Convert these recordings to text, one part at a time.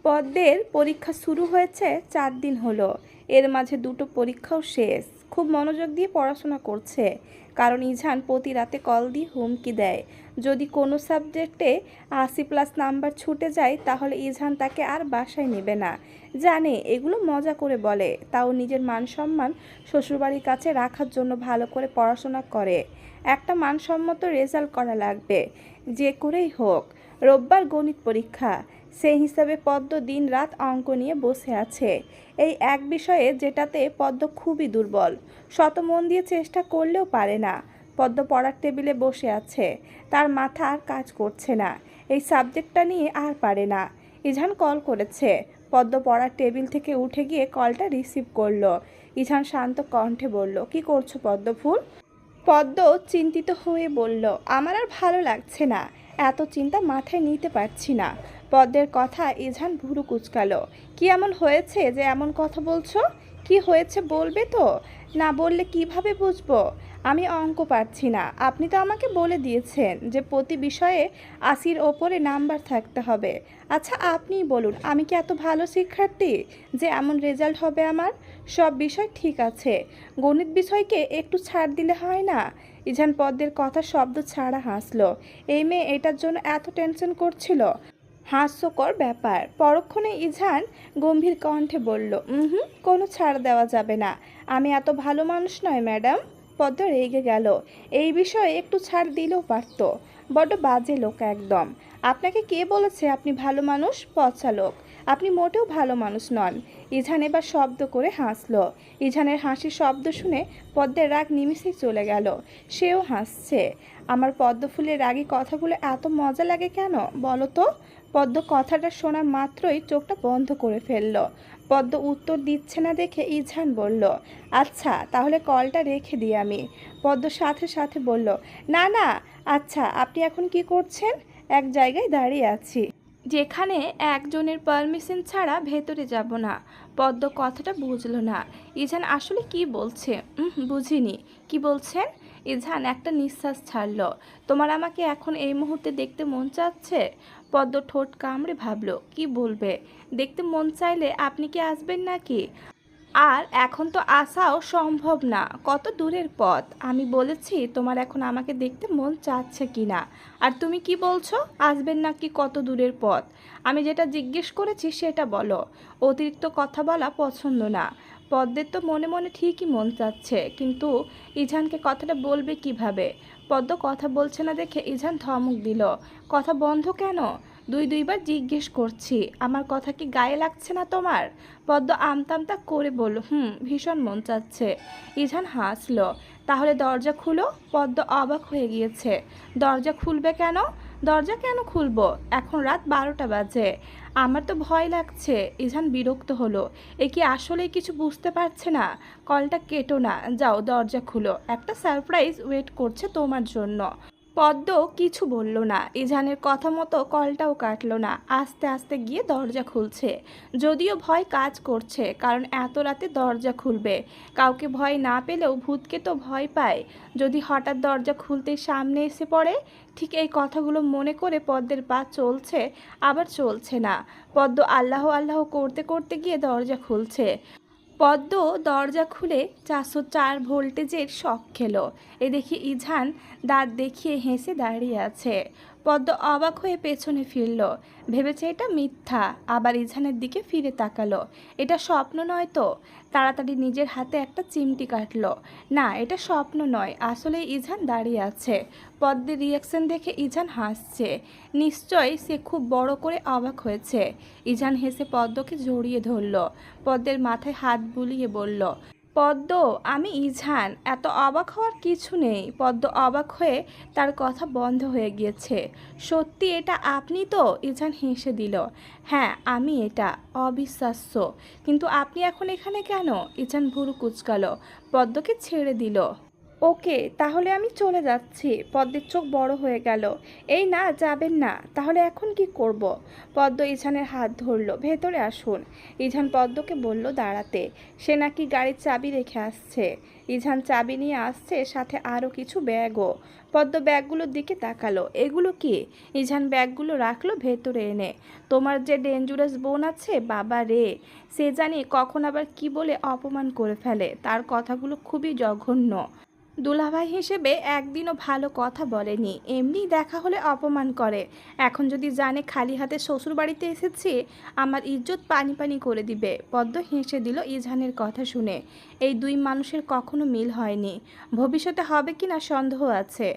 পদ্মের পরীক্ষা শুরু হয়েছে 4 দিন হলো। এর মাঝে দুটো পরীক্ষাও শেষ। খুব মনোযোগ দিয়ে পড়াশোনা করছে, কারণ ইঝান প্রতি রাতে কল দিয়ে হুমকি দেয় যদি কোনো সাবজেক্টে 80+ নাম্বার ছুটে যায় তাহলে ইঝান তাকে আর বাসায় নেবে না। জানে এগুলো মজা করে বলে, তাও নিজের মান সম্মান শ্বশুরবাড়ির কাছে রাখার জন্য ভালো করে পড়াশোনা করে। একটা মানসম্মত রেজাল্ট করা লাগবে, যে করেই হোক। রোববার গণিত পরীক্ষা, সেই হিসাবে পদ্ম দিন রাত অঙ্ক নিয়ে বসে আছে। এই এক বিষয়ে যেটাতে পদ্ম খুবই দুর্বল, শত মন দিয়ে চেষ্টা করলেও পারে না। পদ্ম পড়ার টেবিলে বসে আছে, তার মাথা আর কাজ করছে না। এই সাবজেক্টটা নিয়ে আর পারে না। ইঝান কল করেছে। পদ্ম পড়ার টেবিল থেকে উঠে গিয়ে কলটা রিসিভ করলো। ইঝান শান্ত কণ্ঠে বলল, কি করছো পদ্মফুল? পদ্ম চিন্তিত হয়ে বলল, আমার আর ভালো লাগছে না, এত চিন্তা মাথায় নিতে পারছি না। পদ্মের কথা ইঝান ভুরু কুঁচকালো। কি এমন হয়েছে যে এমন কথা বলছো? কি হয়েছে বলবে তো? না বললে কিভাবে বুঝবো? আমি অঙ্ক পারছি না। আপনি তো আমাকে বলে দিয়েছেন যে প্রতি বিষয়ে 80-র ওপরে নাম্বার থাকতে হবে। আচ্ছা আপনিই বলুন, আমি কি এত ভালো শিক্ষার্থী যে এমন রেজাল্ট হবে আমার? সব বিষয় ঠিক আছে, গণিত বিষয়কে একটু ছাড় দিলে হয় না? ইঝান পদ্মের কথা শব্দ ছাড়া হাসলো। এই মেয়ে এটার জন্য এত টেনশন করছিল? হাস্যকর ব্যাপার। পরক্ষণে ইঝান গম্ভীর কণ্ঠে বলল, কোনো ছাড় দেওয়া যাবে না। আমি এত ভালো মানুষ নয় ম্যাডাম। পদ্ম রেগে গেল। এই বিষয়ে একটু ছাড় দিলেও পারত। বড্ড বাজে লোক একদম। আপনাকে কে বলেছে আপনি ভালো মানুষ? পচা লোক। আপনি মোটেও ভালো মানুষ নন। ইঝান এবার শব্দ করে হাসলো। ইঝানের হাসির শব্দ শুনে পদ্মের রাগ নিমিষেই চলে গেল। সেও হাসছে। আমার পদ্মফুলের রাগী কথাগুলো এত মজা লাগে কেন বলো তো? পদ্ম কথাটা শোনা মাত্রই চোখটা বন্ধ করে ফেলল। পদ্ম উত্তর দিচ্ছে না দেখে ইঝান বলল, আচ্ছা তাহলে কলটা রেখে দিই আমি। পদ্ম সাথে সাথে বলল, না না, আচ্ছা আপনি এখন কি করছেন? এক জায়গায় দাঁড়িয়ে আছি, যেখানে একজনের পারমিশন ছাড়া ভেতরে যাব না। পদ্ম কথাটা বুঝলো না। ইঝান আসলে কি বলছে বুঝিনি। কি বলছেন? ইঝান একটা নিঃশ্বাস ছাড়ল। তোমার আমাকে এখন এই মুহূর্তে দেখতে মন চাচ্ছে? পদ্ম ঠোঁট কামড়ে ভাবলো কি বলবে। দেখতে মন চাইলে আপনি কি আসবেন নাকি? আর এখন তো আসাও সম্ভব না, কত দূরের পথ। আমি বলেছি তোমার এখন আমাকে দেখতে মন চাচ্ছে কি না, আর তুমি কি বলছো আসবেন নাকি কত দূরের পথ? আমি যেটা জিজ্ঞেস করেছি সেটা বলো। অতিরিক্ত কথা বলা পছন্দ না। পদ্মের তো মনে মনে ঠিকই মন চাচ্ছে, কিন্তু ইঝানকে কথাটা বলবে কিভাবে? পদ্ম কথা বলছে না দেখে ইঝান ধমক দিল, কথা বন্ধ কেন? দুইবার জিজ্ঞেস করছি, আমার কথা কি গায়ে লাগছে না তোমার? পদ্ম আমতামতা করে বলল, ভীষণ মন চাচ্ছে। ইঝান হাসলো। তাহলে দরজা খুলো। পদ্ম অবাক হয়ে গিয়েছে। দরজা খুলবে কেন? দরজা কেন খুলবো? এখন রাত 12টা বাজে। আমার তো ভয় লাগছে। ইঝান বিরক্ত হলো। এ কি আসলেই কিছু বুঝতে পারছে না? কলটা কেটো না, যাও দরজা খুলো, একটা সারপ্রাইজ ওয়েট করছে তোমার জন্য। পদ্ম কিছু বলল না। ইঝানের কথা মতো কলটাও কাটলো না। আস্তে আস্তে গিয়ে দরজা খুলছে। যদিও ভয় কাজ করছে, কারণ এত রাতে দরজা খুলবে। কাউকে ভয় না পেলেও ভূতকে তো ভয় পায়। যদি হঠাৎ দরজা খুলতেই সামনে এসে পড়ে। ঠিক এই কথাগুলো মনে করে পদ্মের পা চলছে, আবার চলছে না। পদ্ম আল্লাহ আল্লাহ করতে করতে গিয়ে দরজা খুলছে। পদ্ম দরজা খুলে 404 ভোল্টেজের শক খেলো। এ দেখে ইঝান দাঁত দেখিয়ে হেসে দাঁড়িয়ে আছে। পদ্ম অবাক হয়ে পেছনে ফিরল। ভেবেছে এটা মিথ্যা। আবার ইঝানের দিকে ফিরে তাকালো। এটা স্বপ্ন নয় তো? তাড়াতাড়ি নিজের হাতে একটা চিমটি কাটলো। না, এটা স্বপ্ন নয়, আসলে ইঝান দাঁড়িয়ে আছে। পদ্মের রিয়াকশন দেখে ইঝান হাসছে। নিশ্চয়ই সে খুব বড় করে অবাক হয়েছে। ইঝান হেসে পদ্মকে জড়িয়ে ধরল। পদ্মের মাথায় হাত বুলিয়ে বলল, পদ্ম, আমি ইঝান, এত অবাক হওয়ার কিছু নেই। পদ্ম অবাক হয়ে তার কথা বন্ধ হয়ে গিয়েছে। সত্যি এটা আপনি তো? ইঝান হেসে দিল। হ্যাঁ আমি এটা। অবিশ্বাস্য, কিন্তু আপনি এখন এখানে কেন? ইঝান ভুরু কুঁচকালো। পদ্মকে ছেড়ে দিল। ওকে, তাহলে আমি চলে যাচ্ছি। পদ্মের চোখ বড় হয়ে গেল। এই না, যাবেন না। তাহলে এখন কি করব? পদ্ম ইঝানের হাত ধরল। ভেতরে আসুন। ইঝান পদ্মকে বলল দাঁড়াতে। সে নাকি গাড়ির চাবি রেখে আসছে। ইঝান চাবি নিয়ে আসছে, সাথে আরও কিছু ব্যাগও। পদ্ম ব্যাগগুলোর দিকে তাকালো। এগুলো কি? ইঝান ব্যাগগুলো রাখলো ভেতরে এনে। তোমার যে ডেঞ্জুরাস বোন আছে, বাবা রে, সে জানি কখন আবার কি বলে অপমান করে ফেলে। তার কথাগুলো খুবই জঘন্য। দুলাভাই হিসেবে একদিনও ভালো কথা বলেনি, এমনি দেখা হলে অপমান করে। এখন যদি জানে খালি হাতে শ্বশুর বাড়িতে এসেছি, আমার ইজ্জত পানি পানি করে দিবে। পদ্ম হেসে দিল ইজানের কথা শুনে। এই দুই মানুষের কখনো মিল হয়নি, ভবিষ্যতে হবে কি না সন্দেহ আছে।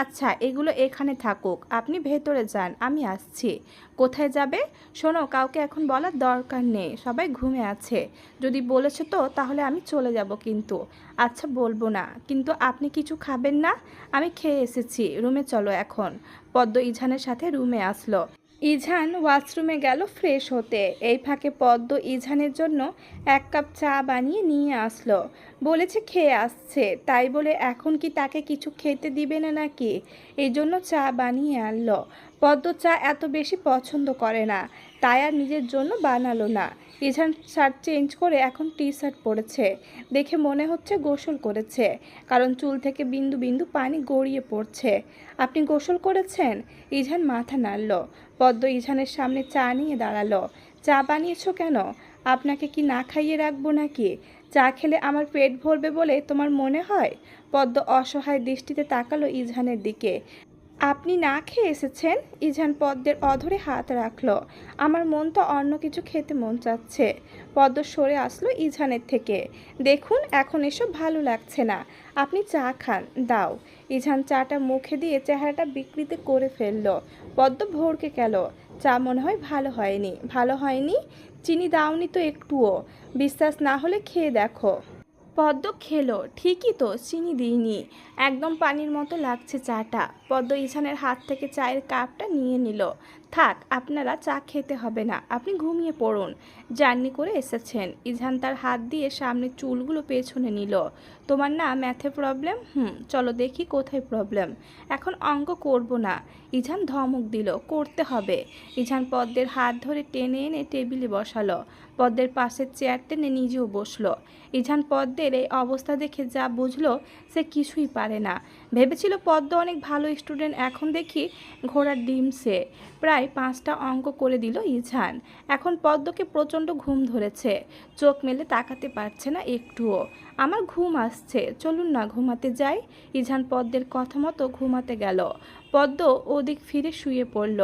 আচ্ছা, এগুলো এখানে থাকুক, আপনি ভেতরে যান, আমি আসছি। কোথায় যাবে? শোনো, কাউকে এখন বলার দরকার নেই, সবাই ঘুমে আছে। যদি বলেছো তো তাহলে আমি চলে যাব কিন্তু। আচ্ছা, বলবো না, কিন্তু আপনি কিছু খাবেন না? আমি খেয়ে এসেছি, রুমে চলো এখন। পদ্ম ইঝানের সাথে রুমে আসলো। ইঝান ওয়াশরুমে গেল ফ্রেশ হতে। এই ফাঁকে পদ্ম ইঝানের জন্য 1 কাপ চা বানিয়ে নিয়ে আসলো। বলেছে খেয়ে আসছে, তাই বলে এখন কি তাকে কিছু খেতে দিবে না নাকি? এই জন্য চা বানিয়ে আনলো। পদ্ম চা এত বেশি পছন্দ করে না, তাই আর নিজের জন্য বানালো না। ইঝান শার্ট চেঞ্জ করে এখন টি শার্ট পরেছে। দেখে মনে হচ্ছে গোসল করেছে, কারণ চুল থেকে বিন্দু বিন্দু পানি গড়িয়ে পড়ছে। আপনি গোসল করেছেন? ইঝান মাথা নাড়ল। পদ্ম ইঝানের সামনে চা নিয়ে দাঁড়ালো। চা বানিয়েছো কেন? আপনাকে কি না খাইয়ে রাখবো নাকি? চা খেলে আমার পেট ভরবে বলে তোমার মনে হয়? পদ্ম অসহায় দৃষ্টিতে তাকালো ইঝানের দিকে। আপনি না খেয়ে এসেছেন? ইঝান পদ্মের অধরে হাত রাখলো। আমার মন তো অন্য কিছু খেতে মন চাচ্ছে। পদ্ম সরে আসলো ইঝানের থেকে। দেখুন, এখন এসব ভালো লাগছে না, আপনি চা খান, দাও। ইঝান চাটা মুখে দিয়ে চেহারাটা বিকৃত করে ফেললো। পদ্ম ভড়কে গেল। চা মনে হয় ভালো হয়নি। ভালো হয়নি? চিনি দাওনি তো একটুও। বিশ্বাস না হলে খেয়ে দেখো। পদ্ম খেলো, ঠিকই তো, চিনি দিইনি। একদম পানির মতো লাগছে চাটা। পদ্ম ইছানের হাত থেকে চায়ের কাপটা নিয়ে নিল। থাক, আপনারা চা খেতে হবে না, আপনি ঘুমিয়ে পড়ুন। জার্নি করে এসেছেন। ইঝান তার হাত দিয়ে সামনে চুলগুলো পেছনে নিল। তোমার না ম্যাথে প্রবলেম? চলো দেখি কোথায় প্রবলেম। এখন অঙ্ক করব না। ইঝান ধমক দিল, করতে হবে। ইঝান পদ্মের হাত ধরে টেনে এনে টেবিলে বসালো। পদ্মের পাশের চেয়ার টেনে নিজেও বসলো। ইঝান পদ্মের এই অবস্থা দেখে যা বুঝলো, সে কিছুই পারে না। ভেবেছিল পদ্ম অনেক ভালো স্টুডেন্ট, এখন দেখি ঘোড়ার ডিম সে। প্রায় 5টা অঙ্ক করে দিল ইঝান। এখন পদ্মকে প্রচণ্ড ঘুম ধরেছে, চোখ মেলে তাকাতে পারছে না একটুও। আমার ঘুম আসছে, চলুন না ঘুমাতে যাই। ইঝান পদ্মের কথা মতো ঘুমাতে গেল। পদ্ম ওদিক ফিরে শুয়ে পড়ল,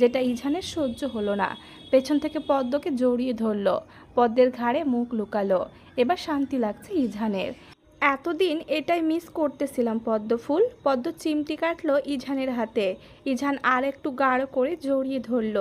যেটা ইঝানের সহ্য হলো না। পেছন থেকে পদ্মকে জড়িয়ে ধরল, পদ্মের ঘাড়ে মুখ লুকালো। এবার শান্তি লাগছে ইঝানের। এতদিন এটাই মিস করতেছিলাম পদ্মফুল। পদ্ম চিমটি কাটলো ইঝানের হাতে। ইঝান আর একটু গাঢ় করে জড়িয়ে ধরল।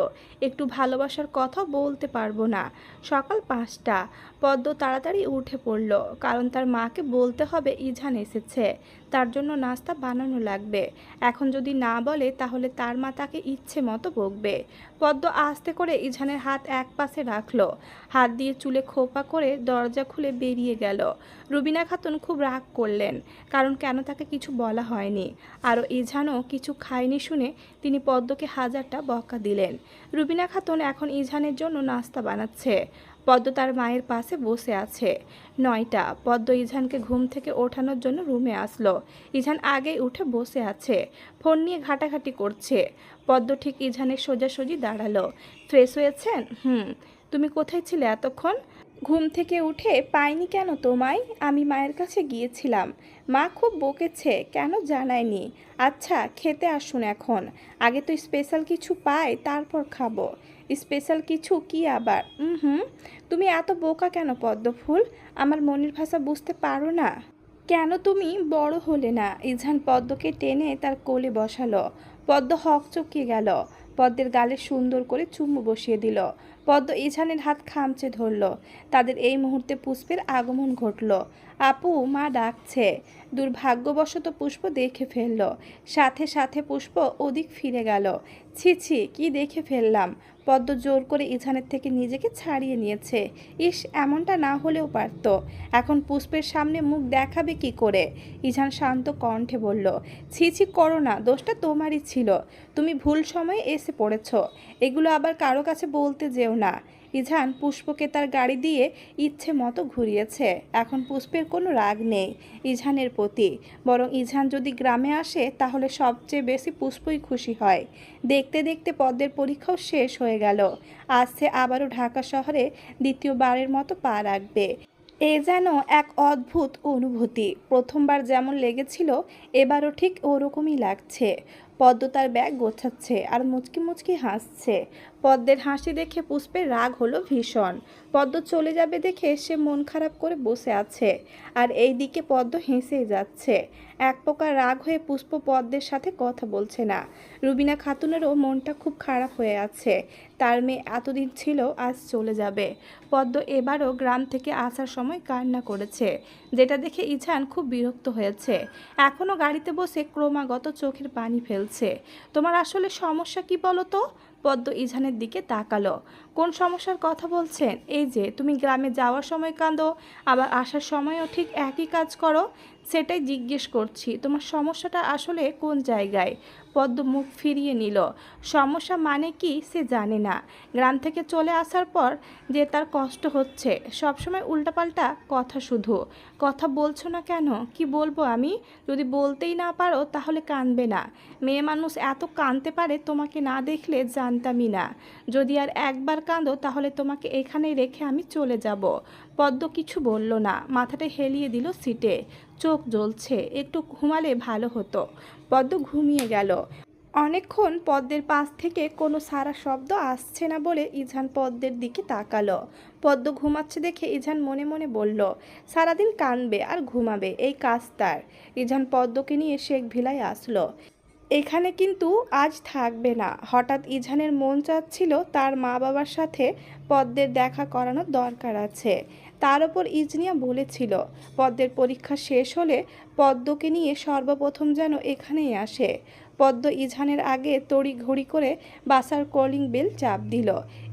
একটু ভালোবাসার কথা বলতে পারবো না। সকাল 5টা। পদ্ম তাড়াতাড়ি উঠে পড়ল, কারণ তার মাকে বলতে হবে ইঝান এসেছে, তার জন্য নাস্তা বানানো লাগবে। এখন যদি না বলে তাহলে তার মা তাকে ইচ্ছে মতো বকবে। পদ্ম আস্তে করে ইঝানের হাত এক পাশে রাখলো, হাত দিয়ে চুলে খোপা করে দরজা খুলে বেরিয়ে গেল। রুবিনা খাতুন খুব রাগ করলেন, কারণ কেন তাকে কিছু বলা হয়নি। আরও ইঝানও কিছু খায়নি শুনে তিনি পদ্মকে 1000টা বকা দিলেন। রুবিনা খাতুন এখন ইঝানের জন্য নাস্তা বানাচ্ছে। পদ্ম তার মায়ের পাশে বসে আছে। 9টা। পদ্ম ইঝানকে ঘুম থেকে ওঠানোর জন্য রুমে আসলো। ইঝান আগেই উঠে বসে আছে, ফোন নিয়ে ঘাটাঘাটি করছে। পদ্ম ঠিক ইঝানের সোজাসুজি দাঁড়ালো। ফ্রেশ হয়েছেন? তুমি কোথায় ছিলে এতক্ষণ? ঘুম থেকে উঠে পাইনি কেন তোমায়? আমি মায়ের কাছে গিয়েছিলাম, মা খুব বকেছে, কেন জানায়নি। আচ্ছা, খেতে আসুন এখন, আগে তো স্পেশাল কিছু পাই তারপর খাবো। স্পেশাল কিছু কি আবার? তুমি এত বোকা কেন পদ্মফুল? আমার মনের ভাষা বুঝতে পারো না? কেন তুমি বড় হলে না? ইঝান পদ্মকে টেনে তার কোলে বসালো। পদ্ম হকচকিয়ে গেল। পদ্মের গালে সুন্দর করে চুমু বসিয়ে দিল। পদ্ম ইঝানের হাত খামচে ধরল। তাদের এই মুহূর্তে পুষ্পের আগমন ঘটল। আপু, মা ডাকছে। দুর্ভাগ্যবশত পুষ্প দেখে ফেলল। সাথে সাথে পুষ্প ওদিক ফিরে গেল। ছি ছি, কি দেখে ফেললাম। পদ্ম জোর করে ইছানের থেকে নিজেকে ছাড়িয়ে নিয়েছে। ইস, এমনটা না হলেও পারতো। এখন পুষ্পের সামনে মুখ দেখাবে কি করে? ইছান শান্ত কণ্ঠে বলল, ছি ছি করো না, দোষটা তোমারই ছিল। তুমি ভুল সময়ে এসে পড়েছ। এগুলো আবার কারো কাছে বলতে যেও না। ইছান পুষ্পকে তার গাড়ি দিয়ে ইচ্ছে মতো ঘুরিয়েছে। এখন পুষ্পের কোনো রাগ নেই ইছানের প্রতি, বরং ইছান যদি গ্রামে আসে তাহলে সবচেয়ে বেশি পুষ্পই খুশি হয়। দেখতে দেখতে পদ্মের পরীক্ষাও শেষ হয়ে গেল। আজ সে আবারও ঢাকা শহরে দ্বিতীয়বারের মতো পা রাখবে। এ যেন এক অদ্ভুত অনুভূতি। প্রথমবার যেমন লেগেছিল এবারও ঠিক ওরকমই লাগছে। পদ্ম তার ব্যাগ গোছাচ্ছে আর মুচকি মুচকি হাসছে। পদ্মের হাসি দেখে পুষ্পের রাগ হলো ভীষণ। পদ্ম চলে যাবে দেখে সে মন খারাপ করে বসে আছে, আর এই দিকে পদ্ম হেসেই যাচ্ছে। এক প্রকার রাগ হয়ে পুষ্প পদ্মের সাথে কথা বলছে না। রুবিনা খাতুনেরও মনটা খুব খারাপ হয়ে আছে। তার মেয়ে এতদিন ছিল, আজ চলে যাবে। পদ্ম এবারও গ্রাম থেকে আসার সময় কান্না করেছে, যেটা দেখে ইছান খুব বিরক্ত হয়েছে। এখনও গাড়িতে বসে ক্রমাগত চোখের পানি ফেলছে। তোমার আসলে সমস্যা কি বলো তো? পদ্ম ইছানের দিকে তাকালো। কোন সমস্যার কথা বলছেন? এই যে তুমি গ্রামে যাওয়ার সময় কাঁদো, আবার আসার সময়ও ঠিক একই কাজ করো, সেটাই জিজ্ঞেস করছি। তোমার সমস্যাটা আসলে কোন জায়গায়? পদ্ম মুখ ফিরিয়ে নিল। সমস্যা মানে কি সে জানে না। গ্রাম থেকে চলে আসার পর যে তার কষ্ট হচ্ছে, সবসময় উল্টাপাল্টা কথা শুধু। কথা বলছো না কেন? কি বলবো আমি? যদি বলতেই না পারো তাহলে কাঁদবে না। মেয়ে মানুষ এত কাঁদতে পারে তোমাকে না দেখলে জানতামই না। যদি আর একবার কাঁদো তাহলে তোমাকে এখানেই রেখে আমি চলে যাব। পদ্ম কিছু বলল না, মাথাটা হেলিয়ে দিল সিটে। চোখ জ্বলছে, একটু ঘুমালে ভালো হতো। পদ্ম ঘুমিয়ে গেল। অনেকক্ষণ পদ্মের পাশ থেকে কোনো সারা শব্দ আসছে না বলে ইঝান পদ্মের দিকে তাকালো। পদ্ম ঘুমাচ্ছে দেখে ইঝান মনে মনে বলল, সারাদিন কাঁদবে আর ঘুমাবে, এই কাজ তার। ইঝান পদ্মকে নিয়ে শেখ ভিলায় আসলো। এখানে কিন্তু আজ থাকবে না। হঠাৎ ইঝানের মন চাচ্ছিল তার মা বাবার সাথে পদ্মের দেখা করানোর দরকার আছে। তার ওপর ইজনিয়া বলেছিল পদ্মের পরীক্ষা শেষ হলে পদ্মকে নিয়ে সর্বপ্রথম যেন এখানেই আসে। পদ্ম ইঝানের আগে তড়ি ঘড়ি করে বাসার কলিং বেল চাপ দিল।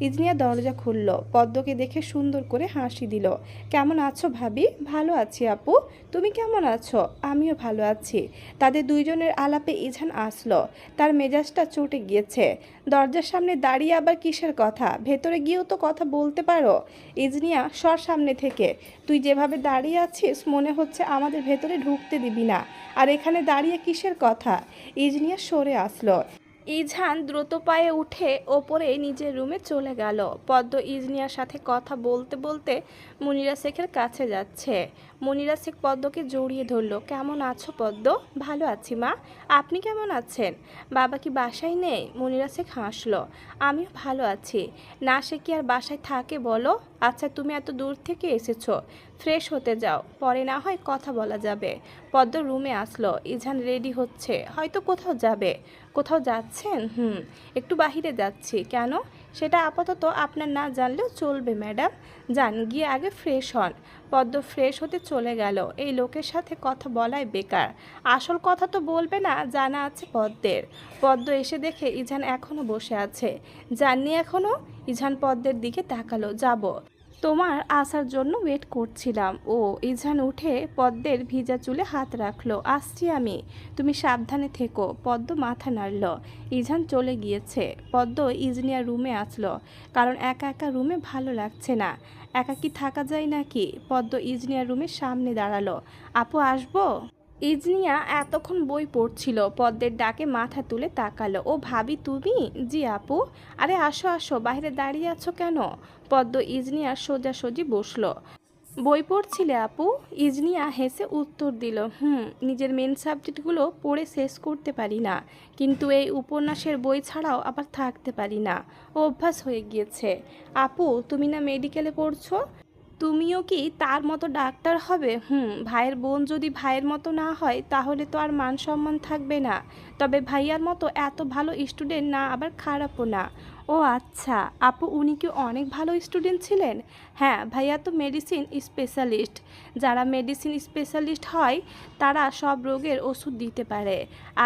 ইজনিয়া দরজা খুলল। পদ্মকে দেখে সুন্দর করে হাসি দিল। কেমন আছো ভাবি? ভালো আছি আপু, তুমি কেমন আছো? আমিও ভালো আছি। তাদের দুইজনের আলাপে ইঝান আসলো। তার মেজাজটা চটে গিয়েছে। দরজার সামনে দাঁড়িয়ে আবার কিসের কথা? ভেতরে গিয়েও তো কথা বলতে পারো। ইজনিয়া, সর সামনে থেকে। তুই যেভাবে দাঁড়িয়ে আছিস মনে হচ্ছে আমাদের ভেতরে ঢুকতে দিবি না। আর এখানে দাঁড়িয়ে কিসের কথা? ইজনিয়া সরে আসলো। ইঝান দ্রুত পায়ে উঠে ওপরে নিজের রুমে চলে গেল। পদ্ম ইজনিয়ার সাথে কথা বলতে বলতে মুনিরা শেখের কাছে যাচ্ছে। মুনিরা শেখ পদ্মকে জড়িয়ে ধরল। কেমন আছো পদ্ম? ভালো আছি মা, আপনি কেমন আছেন? বাবা কি বাসায় নেই? মুনিরা শেখ হাসলো। আমিও ভালো আছি। না সে কি আর বাসায় থাকে বলো? আচ্ছা তুমি এত দূর থেকে এসেছো, ফ্রেশ হতে যাও, পরে না হয় কথা বলা যাবে। পদ্ম রুমে আসলো। ইঝান রেডি হচ্ছে, হয়তো কোথাও যাবে। কোথাও যাচ্ছেন? একটু বাহিরে যাচ্ছি। কেন? সেটা আপাতত আপনার না জানলেও চলবে ম্যাডাম। যান, গিয়ে আগে ফ্রেশ হন। পদ্ম ফ্রেশ হতে চলে গেল। এই লোকের সাথে কথা বলাই বেকার। আসল কথা তো বলবে না, জানা আছে পদ্মের। পদ্ম এসে দেখে ইঝান এখনও বসে আছে। যাননি এখনও? ইঝান পদ্মের দিকে তাকালো। যাব, তোমার আসার জন্য ওয়েট করছিলাম। ও। ইঝান উঠে পদ্মের ভিজা চুলে হাত রাখলো। আসছি আমি, তুমি সাবধানে থেকো। পদ্ম মাথা নাড়ল। ইঝান চলে গিয়েছে। পদ্ম ইজনিয়ার রুমে আসলো, কারণ একা একা রুমে ভালো লাগছে না। একা কি থাকা যায় নাকি? পদ্ম ইজনিয়ার রুমের সামনে দাঁড়ালো। আপু আসবো? ইজনিয়া এতক্ষণ বই পড়ছিল। পদ্মের ডাকে মাথা তুলে তাকালো। ও ভাবি তুমি? জি আপু। আরে আসো আসো, বাইরে দাঁড়িয়ে আছো কেন? পদ্ম ইজনিয়ার সোজাসুজি বসলো। বই পড়ছিলে আপু? ইজনিয়া হেসে উত্তর দিল, নিজের মেন সাবজেক্টগুলো পড়ে শেষ করতে পারি না, কিন্তু এই উপন্যাসের বই ছাড়াও আবার থাকতে পারি না, অভ্যাস হয়ে গিয়েছে। আপু তুমি না মেডিকেলে পড়ছো, তুমিও কি তার মতো ডাক্তার হবে? ভাইয়ের বোন যদি ভাইয়ের মতো না হয় তাহলে তো আর মান সম্মান থাকবে না। তবে ভাইয়ার মতো এত ভালো স্টুডেন্ট না, আবার খারাপও না। ও আচ্ছা, আপু উনি কি অনেক ভালো স্টুডেন্ট ছিলেন? হ্যাঁ ভাইয়া তো মেডিসিন স্পেশালিস্ট। যারা মেডিসিন স্পেশালিস্ট হয় তারা সব রোগের ওষুধ দিতে পারে।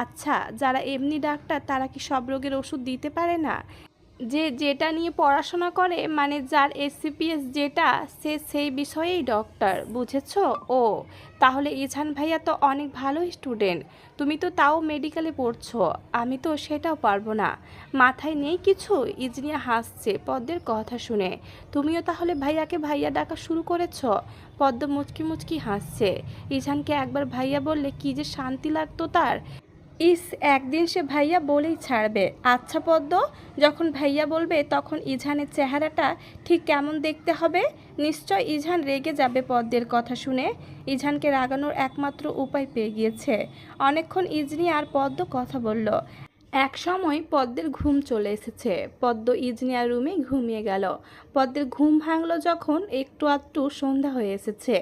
আচ্ছা, যারা এমনি ডাক্তার তারা কি সব রোগের ওষুধ দিতে পারে না? যে যেটা নিয়ে পড়াশোনা করে, মানে যার এসসিপিএস যেটা, সে সেই বিষয়েই ডক্টর, বুঝেছো? ও, তাহলে ইছান ভাইয়া তো অনেক ভালো স্টুডেন্ট। তুমি তো তাও মেডিকেলে পড়ছো, আমি তো সেটাও পারবো না। মাথায় নেই কিছু? ইজনিয়া হাসছে পদ্মের কথা শুনে। তুমিও তাহলে ভাইয়াকে ভাইয়া ডাকা শুরু করেছো? পদ্ম মুচকি মুচকি হাসছে। ইছানকে একবার ভাইয়া বললে কি যে শান্তি লাগতো তার। ইস, একদিন সে ভাইয়া বলেই ছাড়বে। আচ্ছা পদ্ম, যখন ভাইয়া বলবে তখন ইঝানের চেহারাটা ঠিক কেমন দেখতে হবে? নিশ্চয় ইঝান রেগে যাবে পদ্মের কথা শুনে। ইঝানকে রাগানোর একমাত্র উপায় পেয়ে গিয়েছে। অনেকক্ষণ ইজনি আর পদ্ম কথা বলল। এক সময় পদ্মের ঘুম চলে এসেছে। পদ্ম ইজনিয়ার রুমে ঘুমিয়ে গেল। পদ্মের ঘুম ভাঙল যখন একটু আধটু সন্ধ্যা হয়ে এসেছে।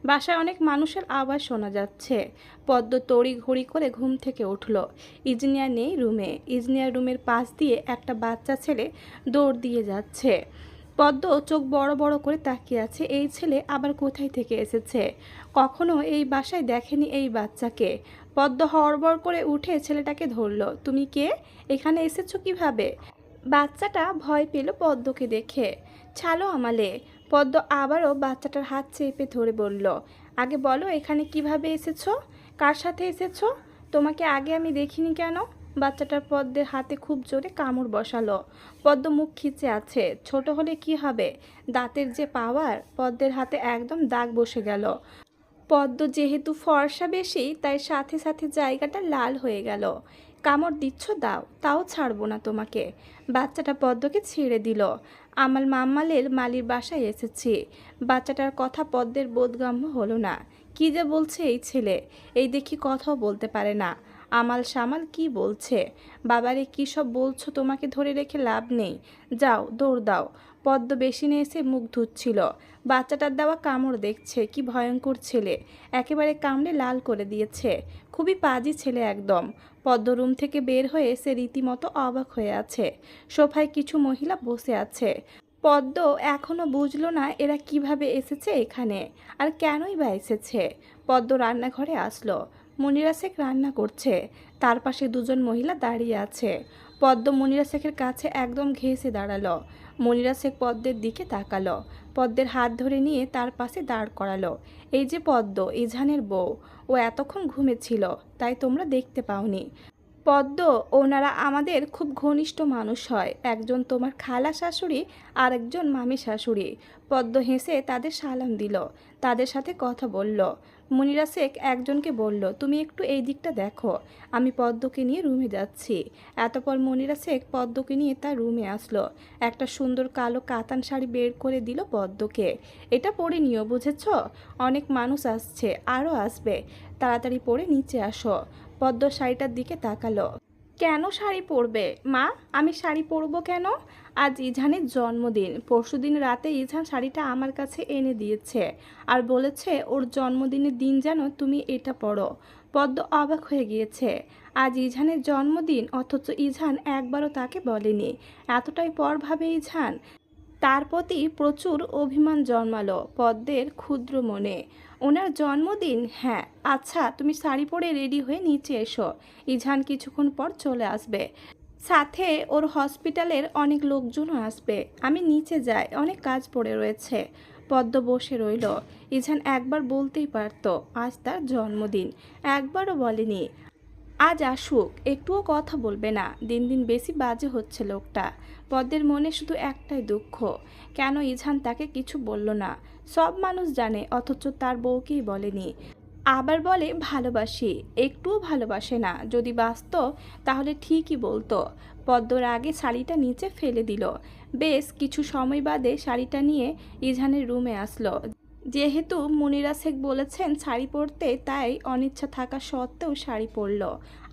বাসায় অনেক মানুষের আওয়াজ শোনা যাচ্ছে। পদ্ম তড়ি ঘড়ি করে ঘুম থেকে উঠল। ইজনিয়া নেই রুমে। ইজনিয়ার রুমের পাশ দিয়ে একটা বাচ্চা ছেলে দৌড় দিয়ে যাচ্ছে। পদ্ম চোখ বড় বড় করে তাকিয়ে আছে। এই ছেলে আবার কোথায় থেকে এসেছে? কখনো এই বাসায় দেখেনি এই বাচ্চাকে। পদ্ম হড়বড় করে উঠে ছেলেটাকে ধরল। তুমি কে? এখানে এসেছো কিভাবে? বাচ্চাটা ভয় পেল পদ্মকে দেখে। ছাড়ো আমালে। পদ্ম আবারও বাচ্চাটার হাত চেপে ধরে বলল, আগে বলো এখানে কিভাবে এসেছো? কার সাথে এসেছো? তোমাকে আগে আমি দেখিনি কেন? বাচ্চাটার পদ্মের হাতে খুব জোরে কামড় বসালো। পদ্ম মুখ খিচে আছে। ছোট হলে কি হবে, দাঁতের যে পাওয়ার! পদ্মের হাতে একদম দাগ বসে গেল। পদ্ম যেহেতু ফর্সা বেশি, তাই সাথে সাথে জায়গাটা লাল হয়ে গেল। কামড় দিচ্ছ, দাও, তাও ছাড়বো না তোমাকে। বাচ্চাটা পদ্মকে ছেড়ে দিল। আমার মাম্মালের মালির বাসায় এসেছি। বাচ্চাটার কথা পদ্মের বোধগম্য হলো না। কি যে বলছে এই ছেলে! এই দেখি কথাও বলতে পারে না। আমাল সামাল কি বলছে! বাবারে কি সব বলছো, তোমাকে ধরে রেখে লাভ নেই। যাও, দৌড় দাও। পদ্ম বেসিনে এসে মুখ ধুচ্ছিল। বাচ্চাটার দেওয়া কামড় দেখছে। কি ভয়ঙ্কর ছেলে! একেবারে কামড়ে লাল করে দিয়েছে। খুবই পাজি ছেলে একদম। পদ্ম রুম থেকে বের হয়ে সে রীতিমতো অবাক হয়ে আছে। সোফায় কিছু মহিলা বসে আছে। পদ্ম এখনো বুঝলো না এরা কিভাবে এসেছে এখানে, আর কেনই বা এসেছে। পদ্ম রান্নাঘরে আসলো। মনিরা শেখ রান্না করছে। তার পাশে দুজন মহিলা দাঁড়িয়ে আছে। পদ্ম মনিরা শেখের কাছে একদম ঘেঁষে দাঁড়ালো। মনিরা শেখ পদ্মের দিকে তাকালো। পদ্মের হাত ধরে নিয়ে তার পাশে দাঁড় করালো। এই যে পদ্ম, ইজানের বউ। ও এতক্ষণ ঘুমেছিল, তাই তোমরা দেখতে পাওনি। পদ্ম, ওনারা আমাদের খুব ঘনিষ্ঠ মানুষ হয়। একজন তোমার খালা শাশুড়ি আর একজন মামি শাশুড়ি। পদ্ম হেসে তাদের সালাম দিল। তাদের সাথে কথা বলল। মনিরা শেখ একজনকে বলল, তুমি একটু এই দিকটা দেখো, আমি পদ্মকে নিয়ে রুমে যাচ্ছি। এতপর মনিরা শেখ পদ্মকে নিয়ে তার রুমে আসলো। একটা সুন্দর কালো কাতান শাড়ি বের করে দিল পদ্মকে। এটা পরে নিও, বুঝেছ? অনেক মানুষ আসছে, আরও আসবে। তাড়াতাড়ি পরে নিচে আসো। পদ্ম শাড়িটার দিকে তাকালো। কেন শাড়ি পরবে মা? আমি শাড়ি পরবো কেন? আজ ইঝানের জন্মদিন। পরশুদিন রাতে ইঝান শাড়িটা আমার কাছে এনে দিয়েছে আর বলেছে ওর জন্মদিনের দিন যেন তুমি এটা পরো। পদ্ম অবাক হয়ে গিয়েছে। আজ ইঝানের জন্মদিন, অথচ ইঝান একবারও তাকে বলেনি। এতটাই পর ভাবে ইঝান। তার প্রতি প্রচুর অভিমান জন্মালো পদ্মের ক্ষুদ্র মনে। ওনার জন্মদিন? হ্যাঁ। আচ্ছা, তুমি শাড়ি পরে রেডি হয়ে নিচে এসো। ইঝান কিছুক্ষণ পর চলে আসবে। সাথে ওর হসপিটালের অনেক লোকজনও আসবে। আমি নিচে যাই, অনেক কাজ পড়ে রয়েছে। পদ্ম বসে রইল। ইঝান একবার বলতেই পারতো আজ তার জন্মদিন, একবারও বলেনি। আজ আসুক, একটুও কথা বলবে না। দিন দিন বেশি বাজে হচ্ছে লোকটা। পদ্মের মনে শুধু একটাই দুঃখ, কেন ইঝান তাকে কিছু বলল না। সব মানুষ জানে, অথচ তার বউকেই বলেনি। আবার বলে ভালোবাসি, একটুও ভালোবাসে না। যদি বাসতো তাহলে ঠিকই বলতো। পদ্মর আগে শাড়িটা নিচে ফেলে দিল। বেশ কিছু সময় বাদে শাড়িটা নিয়ে ইঝানের রুমে আসলো। যেহেতু মুনিরা শেখ বলেছেন শাড়ি পরতে, তাই অনিচ্ছা থাকা সত্ত্বেও শাড়ি পরল।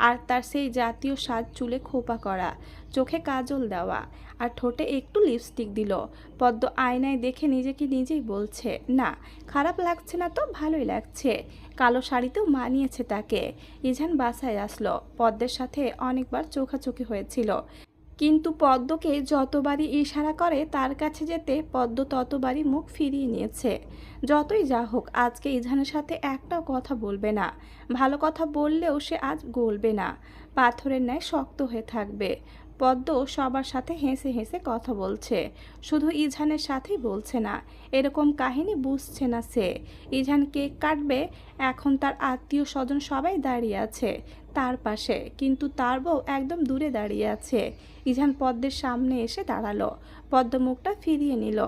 আর তার সেই জাতীয় সাজ, চুলে খোপা করা, চোখে কাজল দেওয়া, আর ঠোঁটে একটু লিপস্টিক দিল। পদ্ম আয়নায় দেখে নিজেকে নিজেই বলছে, না, খারাপ লাগছে না তো, ভালোই লাগছে। কালো শাড়িতেও মানিয়েছে তাকে। ইঝান বাসায় আসলো। পদ্মের সাথে অনেকবার চোখাচোখি হয়েছিল, কিন্তু পদ্মকে যতবারই ইশারা করে তার কাছে যেতে পদ্ম ততবারই মুখ ফিরিয়ে নিয়েছে। যতই যা হোক আজকে ইজানের সাথে একটাও কথা বলবে না। ভালো কথা বললেও সে আজ গলবে না, পাথরের ন্যায় শক্ত হয়ে থাকবে। পদ্ম সবার সাথে হেসে হেসে কথা বলছে, শুধু ইজানের সাথেই বলছে না। এরকম কাহিনী বুঝছে না সে। ইজান কেক কাটবে, এখন তার আত্মীয় স্বজন সবাই দাঁড়িয়ে আছে তার পাশে, কিন্তু তার বউ একদম দূরে দাঁড়িয়ে আছে। ইজান পদ্মের সামনে এসে দাঁড়ালো। পদ্ম মুখটা ফিরিয়ে নিল।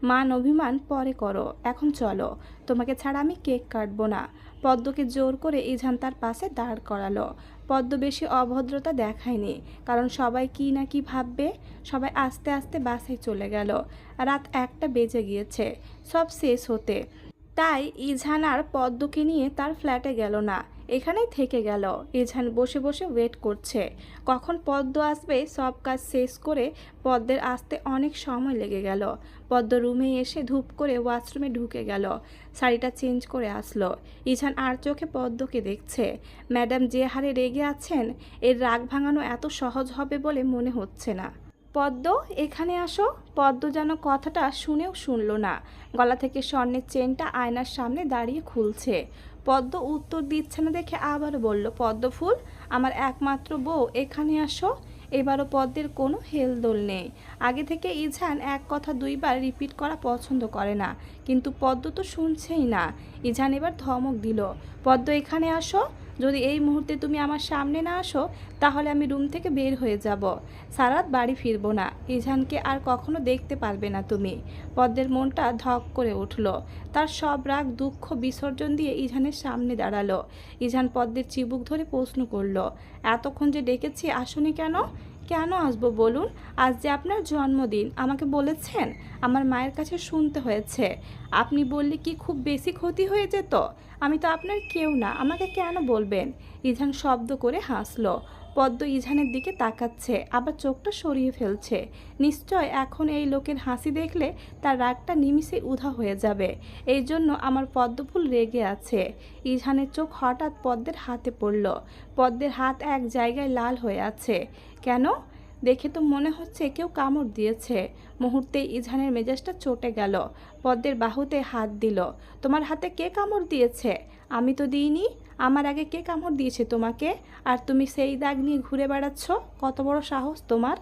মান অভিমান পরে করো, এখন চলো, তোমাকে ছাড়া আমি কেক কাটবো না। পদ্মকে জোর করে ইজান তার পাশে দাঁড় করালো। পদ্ম বেশি অভদ্রতা দেখায়নি, কারণ সবাই কি না কি ভাববে। সবাই আস্তে আস্তে বাসায় চলে গেল। রাত 1টা বেজে গিয়েছে সব শেষ হতে। তাই ইজান আর পদ্মকে নিয়ে তার ফ্ল্যাটে গেল না, এখানেই থেকে গেল। ইজান বসে বসে ওয়েট করছে কখন পদ্ম আসবে। সব কাজ শেষ করে পদ্মের আসতে অনেক সময় লেগে গেল। পদ্ম রুমে এসে ধূপ করে ওয়াশরুমে ঢুকে গেল, শাড়িটা চেঞ্জ করে আসলো। ইজান আর চোখে পদ্মকে দেখছে। ম্যাডাম যে হারে রেগে আছেন, এর রাগ ভাঙানো এত সহজ হবে বলে মনে হচ্ছে না। পদ্ম, এখানে আসো। পদ্ম যেন কথাটা শুনেও শুনল না। গলা থেকে স্বর্ণের চেনটা আয়নার সামনে দাঁড়িয়ে খুলছে। পদ্ম উত্তর দিচ্ছে না দেখে আবারও বলল, পদ্ম ফুল, আমার একমাত্র বউ, এখানে আসো। এবারও পদ্মের কোনো হেলদোল নেই। আগে থেকে ইজান এক কথা দুইবার রিপিট করা পছন্দ করে না, কিন্তু পদ্ম তো শুনছেই না। ইজান এবার ধমক দিল, পদ্ম এখানে আসো। যদি এই মুহূর্তে তুমি আমার সামনে না আসো, তাহলে আমি রুম থেকে বের হয়ে যাব। সারাত বাড়ি ফিরবো না। ইজানকে আর কখনো দেখতে পারবে না তুমি। পদ্মের মনটা ধক করে উঠল। তার সব রাগ দুঃখ বিসর্জন দিয়ে ইজানের সামনে দাঁড়ালো। ইজান পদ্মের চিবুক ধরে প্রশ্ন করল, এতক্ষণ যে ডেকেছি আসুনি কেন? কেন আসবো বলুন? আজ যে আপনার জন্মদিন, আমাকে বলেছেন? আমার মায়ের কাছে শুনতে হয়েছে। আপনি বললে কি খুব বেশি ক্ষতি হয়ে যেত? আমি তো আপনার কেউ না, আমাকে কেন বলবেন? ইজান শব্দ করে হাসলো। পদ্ম ইজানের দিকে তাকাচ্ছে, আবার চোখটা সরিয়ে ফেলছে। নিশ্চয় এখন এই লোকের হাসি দেখলে তার রাগটা নিমিষে উধাও হয়ে যাবে। এই জন্য আমার পদ্মফুল রেগে আছে। ইজানের চোখ হঠাৎ পদ্মের হাতে পড়ল। পদ্মের হাত এক জায়গায় লাল হয়ে আছে। কেন? দেখে তো মনে হচ্ছে কেউ কামড় দিয়েছে। মুহূর্তে ইজানের মেজাজটা চটে গেল। পদ্মের বাহুতে হাত দিল। তোমার হাতে কে কামড় দিয়েছে? আমি তো দিইনি। আমার আগে কে কামড় দিয়েছে তোমাকে? আর তুমি সেই দাগ নিয়ে ঘুরে বেড়াচ্ছ? কত বড় সাহস তোমার?